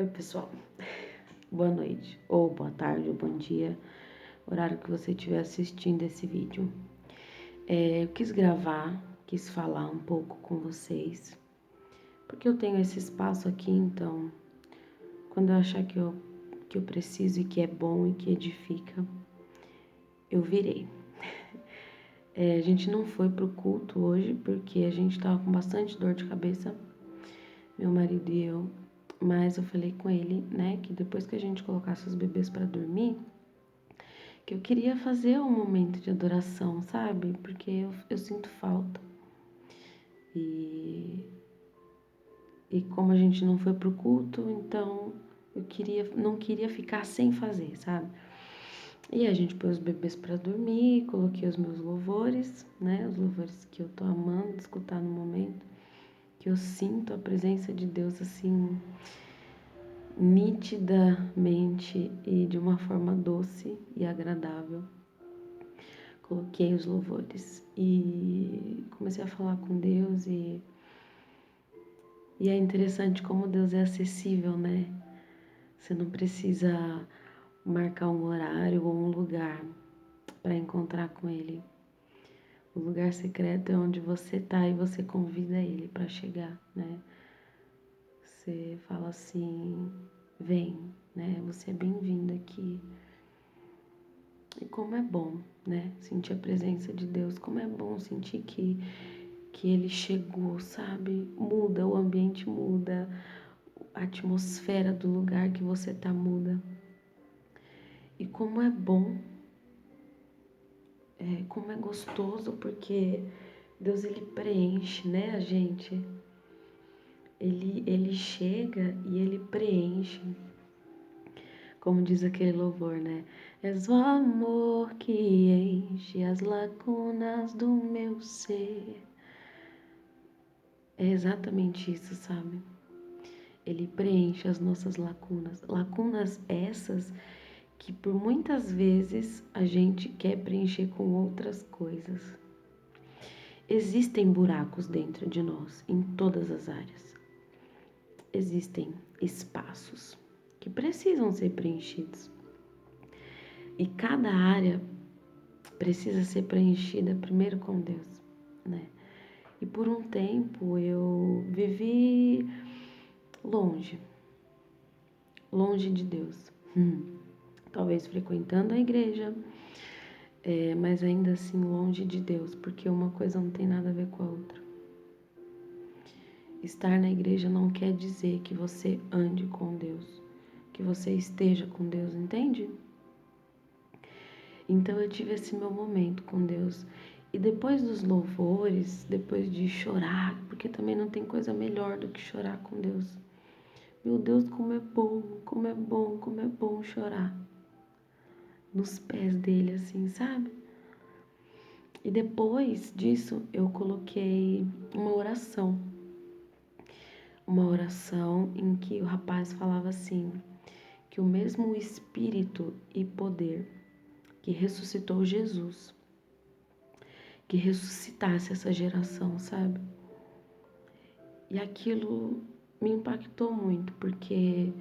Oi, pessoal. Boa noite, ou boa tarde, ou bom dia, horário que você estiver assistindo esse vídeo. Eu quis gravar, quis falar um pouco com vocês, porque eu tenho esse espaço aqui, então, quando eu achar que eu preciso e que é bom e que edifica, eu virei. A gente não foi pro culto hoje, porque a gente tava com bastante dor de cabeça, meu marido e eu, mas eu falei com ele, né, que depois que a gente colocasse os bebês para dormir, que eu queria fazer um momento de adoração, sabe? Porque eu sinto falta. E, e como a gente não foi pro culto, então não queria ficar sem fazer, sabe? E a gente pôs os bebês para dormir, coloquei os meus louvores, né? Os louvores que eu tô amando escutar no momento, que eu sinto a presença de Deus assim nitidamente e de uma forma doce e agradável. Coloquei os louvores e comecei a falar com Deus e é interessante como Deus é acessível, né? Você não precisa marcar um horário ou um lugar para encontrar com Ele. O lugar secreto é onde você tá e você convida Ele para chegar, né? Você fala assim, vem, né? Você é bem-vindo aqui. E como é bom, né? Sentir a presença de Deus, como é bom sentir que Ele chegou, sabe? Muda, o ambiente muda, a atmosfera do lugar que você tá muda. E como é bom, como é gostoso, porque Deus ele preenche, né, a gente? Ele chega e ele preenche. Como diz aquele louvor, né? És o amor que enche as lacunas do meu ser. É exatamente isso, sabe? Ele preenche as nossas lacunas. Lacunas essas que por muitas vezes a gente quer preencher com outras coisas. Existem buracos dentro de nós, em todas as áreas. Existem espaços que precisam ser preenchidos. E cada área precisa ser preenchida primeiro com Deus, né? E por um tempo eu vivi longe de Deus. Talvez frequentando a igreja, mas ainda assim longe de Deus, porque uma coisa não tem nada a ver com a outra. Estar na igreja não quer dizer que você ande com Deus, que você esteja com Deus, entende? Então eu tive esse meu momento com Deus. E depois dos louvores, depois de chorar, porque também não tem coisa melhor do que chorar com Deus. Meu Deus, como é bom, como é bom, como é bom chorar nos pés dele, assim, sabe? E depois disso, eu coloquei uma oração em que o rapaz falava assim, que o mesmo Espírito e poder que ressuscitou Jesus, que ressuscitasse essa geração, sabe? E aquilo me impactou muito, porque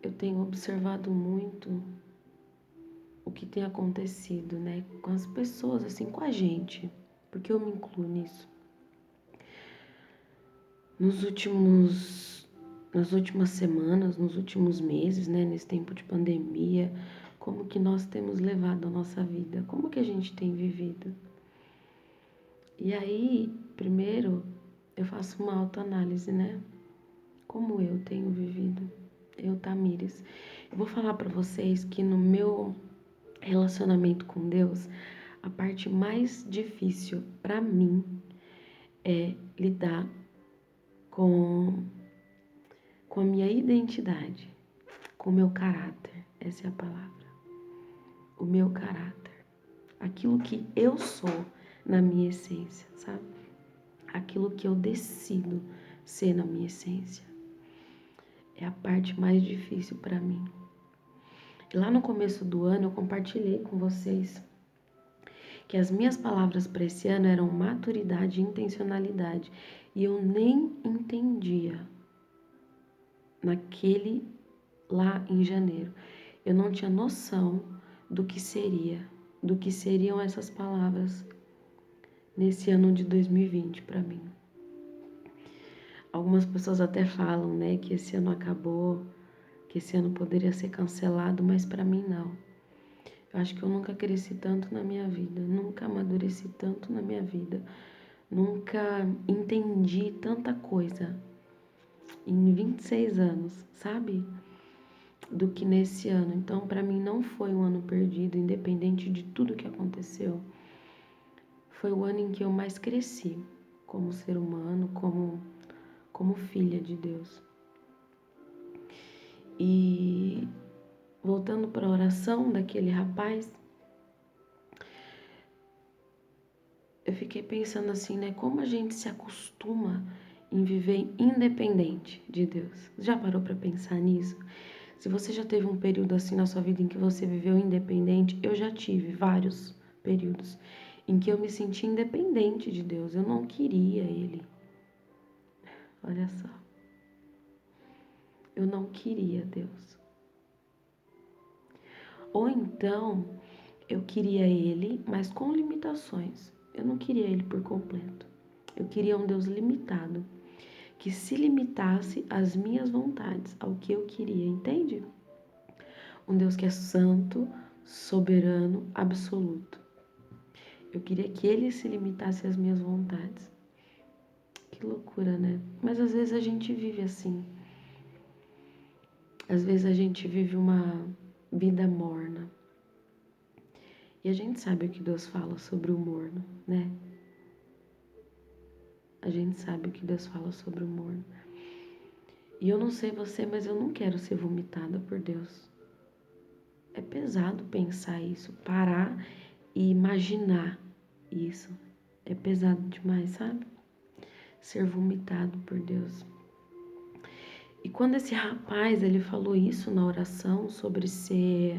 eu tenho observado muito o que tem acontecido, né, com as pessoas, assim, com a gente, porque eu me incluo nisso. Nas últimas semanas, nos últimos meses, né, nesse tempo de pandemia, como que nós temos levado a nossa vida, como que a gente tem vivido. E aí, primeiro, eu faço uma autoanálise, né, como eu tenho vivido, eu, Tamires. Eu vou falar pra vocês que no meu relacionamento com Deus, a parte mais difícil pra mim é lidar com a minha identidade, com o meu caráter. Essa é a palavra. O meu caráter. Aquilo que eu sou na minha essência, sabe? Aquilo que eu decido ser na minha essência. É a parte mais difícil para mim. Lá no começo do ano eu compartilhei com vocês que as minhas palavras para esse ano eram maturidade e intencionalidade. E eu nem entendia naquele lá em janeiro. Eu não tinha noção do que seriam essas palavras nesse ano de 2020 para mim. Algumas pessoas até falam, né, que esse ano acabou, que esse ano poderia ser cancelado, mas para mim não. Eu acho que eu nunca cresci tanto na minha vida, nunca amadureci tanto na minha vida, nunca entendi tanta coisa em 26 anos, sabe? Do que nesse ano. Então, para mim não foi um ano perdido, independente de tudo que aconteceu. Foi o ano em que eu mais cresci como ser humano, como filha de Deus. E voltando para a oração daquele rapaz, eu fiquei pensando assim, né? Como a gente se acostuma em viver independente de Deus. Já parou para pensar nisso? Se você já teve um período assim na sua vida em que você viveu independente, eu já tive vários períodos em que eu me senti independente de Deus. Eu não queria Ele. Olha só. Eu não queria Deus. Ou então, eu queria Ele, mas com limitações. Eu não queria Ele por completo. Eu queria um Deus limitado, que se limitasse às minhas vontades, ao que eu queria, entende? Um Deus que é santo, soberano, absoluto. Eu queria que Ele se limitasse às minhas vontades. Que loucura, né? Mas às vezes a gente vive assim. Às vezes a gente vive uma vida morna. E a gente sabe o que Deus fala sobre o morno, né? A gente sabe o que Deus fala sobre o morno. E eu não sei você, mas eu não quero ser vomitada por Deus. É pesado pensar isso, parar e imaginar isso. É pesado demais, sabe? Ser vomitado por Deus. E quando esse rapaz, ele falou isso na oração sobre ser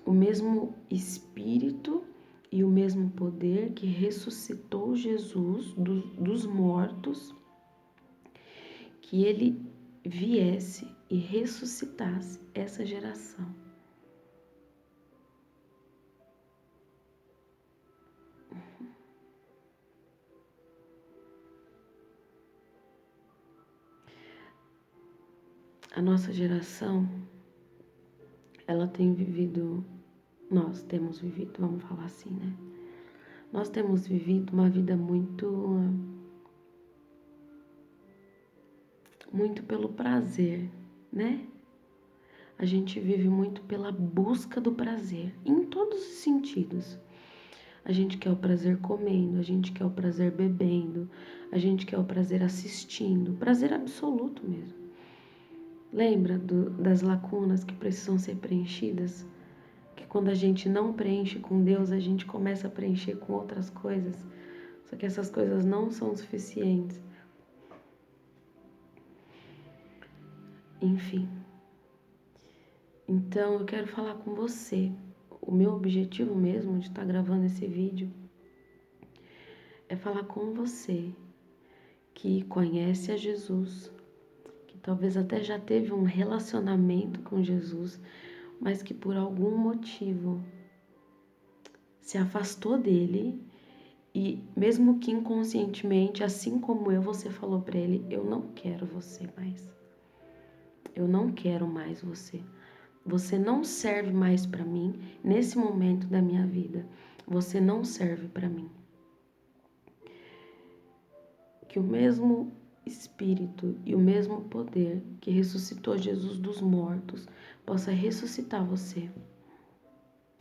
o mesmo Espírito e o mesmo poder que ressuscitou Jesus dos mortos, que ele viesse e ressuscitasse essa geração. A nossa geração, ela tem vivido, nós temos vivido, vamos falar assim, né? Nós temos vivido uma vida muito pelo prazer, né? A gente vive muito pela busca do prazer, em todos os sentidos. A gente quer o prazer comendo, a gente quer o prazer bebendo, a gente quer o prazer assistindo, prazer absoluto mesmo. Lembra das lacunas que precisam ser preenchidas? Que quando a gente não preenche com Deus, a gente começa a preencher com outras coisas. Só que essas coisas não são suficientes. Enfim. Então eu quero falar com você. O meu objetivo mesmo de estar gravando esse vídeo é falar com você que conhece a Jesus, que talvez até já teve um relacionamento com Jesus, mas que por algum motivo se afastou dele e mesmo que inconscientemente, assim como eu, você falou para ele: eu não quero você mais. Eu não quero mais você. Você não serve mais para mim nesse momento da minha vida. Você não serve para mim. Que o mesmo Espírito e o mesmo poder que ressuscitou Jesus dos mortos possa ressuscitar você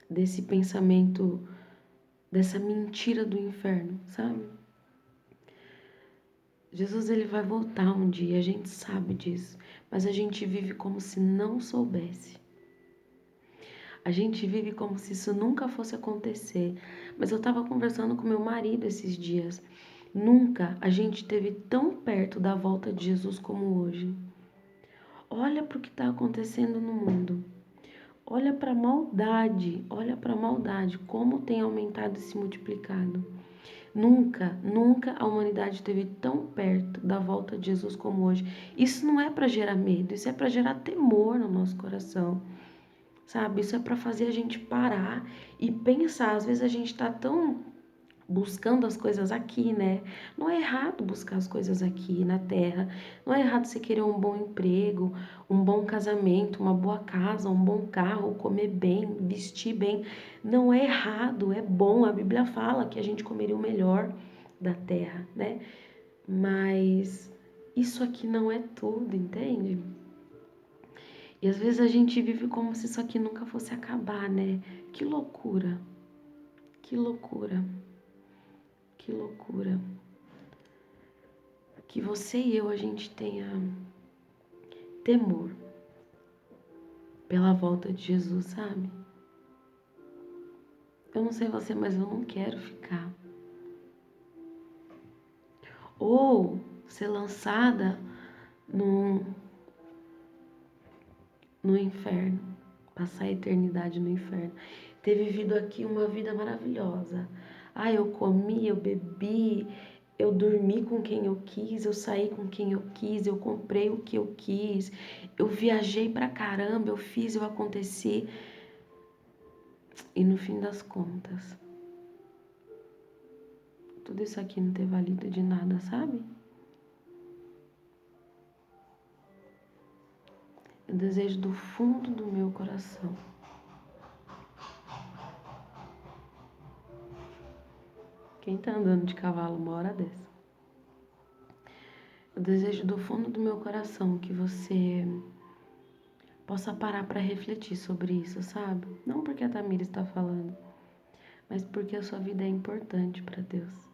desse pensamento, dessa mentira do inferno, sabe? Jesus, ele vai voltar um dia, a gente sabe disso, mas a gente vive como se não soubesse. A gente vive como se isso nunca fosse acontecer. Mas eu estava conversando com meu marido esses dias. Nunca a gente esteve tão perto da volta de Jesus como hoje. Olha para o que está acontecendo no mundo. Olha para a maldade, como tem aumentado e se multiplicado. Nunca, nunca a humanidade esteve tão perto da volta de Jesus como hoje. Isso não é para gerar medo, isso é para gerar temor no nosso coração, sabe? Isso é para fazer a gente parar e pensar. Às vezes a gente tá tão buscando as coisas aqui, né? Não é errado buscar as coisas aqui na terra. Não é errado você querer um bom emprego, um bom casamento, uma boa casa, um bom carro, comer bem, vestir bem. Não é errado, é bom. A Bíblia fala que a gente comeria o melhor da terra, né? Mas isso aqui não é tudo, entende? E às vezes a gente vive como se isso aqui nunca fosse acabar, né? Que loucura, que loucura, que loucura. Que você e eu, a gente tenha temor pela volta de Jesus, sabe? Eu não sei você, mas eu não quero ficar. Ou ser lançada no, no inferno, passar a eternidade no inferno. Ter vivido aqui uma vida maravilhosa. Ah, eu comi, eu bebi, eu dormi com quem eu quis, eu saí com quem eu quis, eu comprei o que eu quis, eu viajei pra caramba, eu fiz, eu aconteci. E no fim das contas, tudo isso aqui não ter valido de nada, sabe? Eu desejo do fundo do meu coração. Quem tá andando de cavalo uma hora dessa? Eu desejo do fundo do meu coração que você possa parar para refletir sobre isso, sabe? Não porque a Tamira está falando, mas porque a sua vida é importante para Deus.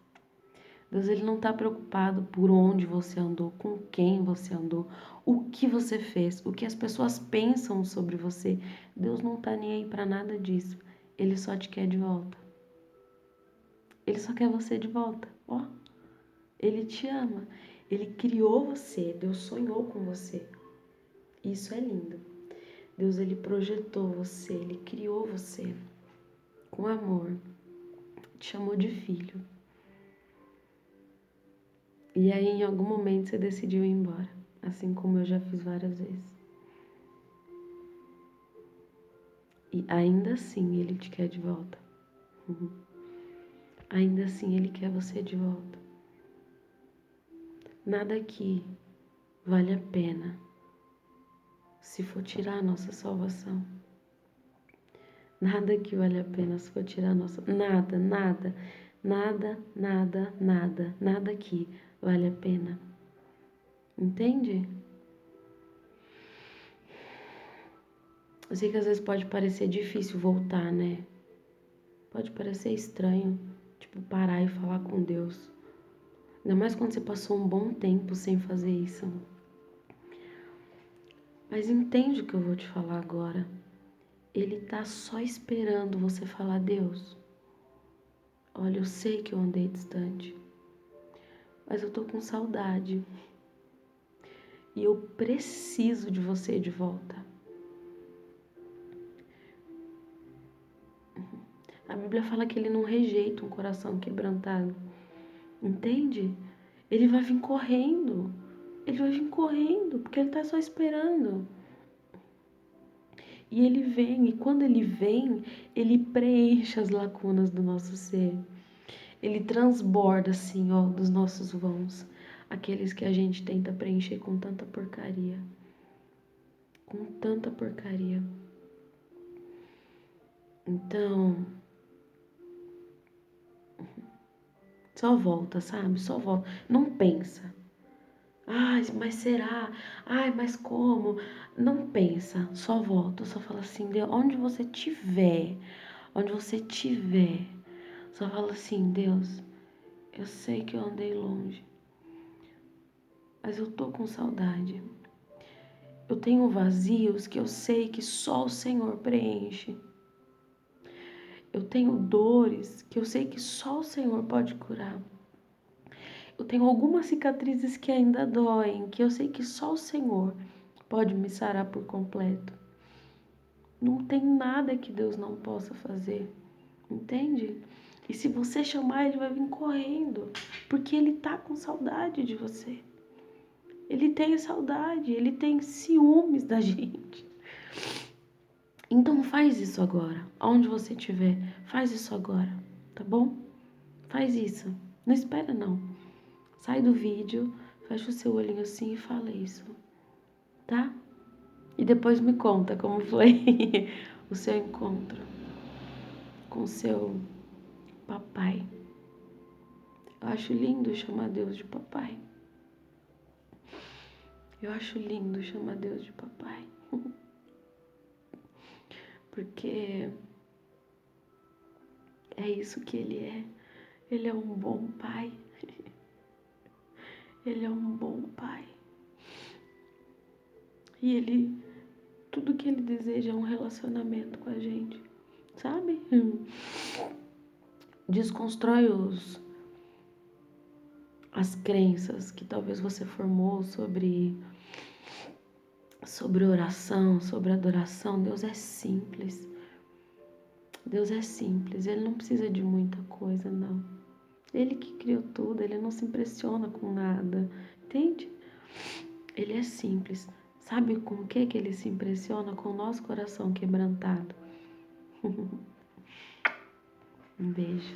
Deus, ele não tá preocupado por onde você andou, com quem você andou, o que você fez, o que as pessoas pensam sobre você. Deus não tá nem aí para nada disso. Ele só te quer de volta. Ele só quer você de volta. Ó, ele te ama. Ele criou você. Deus sonhou com você. Isso é lindo. Deus, ele projetou você. Ele criou você com amor. Te chamou de filho. E aí, em algum momento, você decidiu ir embora. Assim como eu já fiz várias vezes. E ainda assim, ele te quer de volta. Ainda assim, ele quer você de volta. Nada aqui vale a pena se for tirar a nossa salvação. Nada que vale a pena se for tirar a nossa... Nada, nada, nada, nada, nada, nada aqui vale a pena. Entende? Eu sei que às vezes pode parecer difícil voltar, né? Pode parecer estranho, tipo, parar e falar com Deus. Ainda mais quando você passou um bom tempo sem fazer isso. Mas entende o que eu vou te falar agora. Ele tá só esperando você falar, Deus, olha, eu sei que eu andei distante, mas eu tô com saudade. E eu preciso de você de volta. A Bíblia fala que ele não rejeita um coração quebrantado. Entende? Ele vai vir correndo. Ele vai vir correndo, porque ele tá só esperando. E ele vem, e quando ele vem, ele preenche as lacunas do nosso ser. Ele transborda, assim, ó, dos nossos vãos. Aqueles que a gente tenta preencher com tanta porcaria. Com tanta porcaria. Então, só volta, sabe? Só volta. Não pensa. Ai, mas será? Ai, mas como? Não pensa, só volta, só fala assim, Deus, onde você tiver, só fala assim, Deus, eu sei que eu andei longe, mas eu tô com saudade. Eu tenho vazios que eu sei que só o Senhor preenche. Eu tenho dores que eu sei que só o Senhor pode curar. Eu tenho algumas cicatrizes que ainda doem, que eu sei que só o Senhor pode me sarar por completo. Não tem nada que Deus não possa fazer, entende? E se você chamar, ele vai vir correndo, porque ele tá com saudade de você. Ele tem saudade, ele tem ciúmes da gente. Então faz isso agora, aonde você estiver, faz isso agora, tá bom? Faz isso, não espera não. Sai do vídeo, fecha o seu olhinho assim e fala isso, tá? E depois me conta como foi o seu encontro com o seu papai. Eu acho lindo chamar Deus de papai. Eu acho lindo chamar Deus de papai. Porque é isso que ele é. Ele é um bom pai. Ele é um bom pai. E ele, tudo que ele deseja é um relacionamento com a gente, sabe? Desconstrói as crenças que talvez você formou sobre oração, sobre adoração. Deus é simples. Deus é simples. Ele não precisa de muita coisa, não. Ele que criou tudo, ele não se impressiona com nada, entende? Ele é simples. Sabe com o que ele se impressiona? Com o nosso coração quebrantado. Um beijo.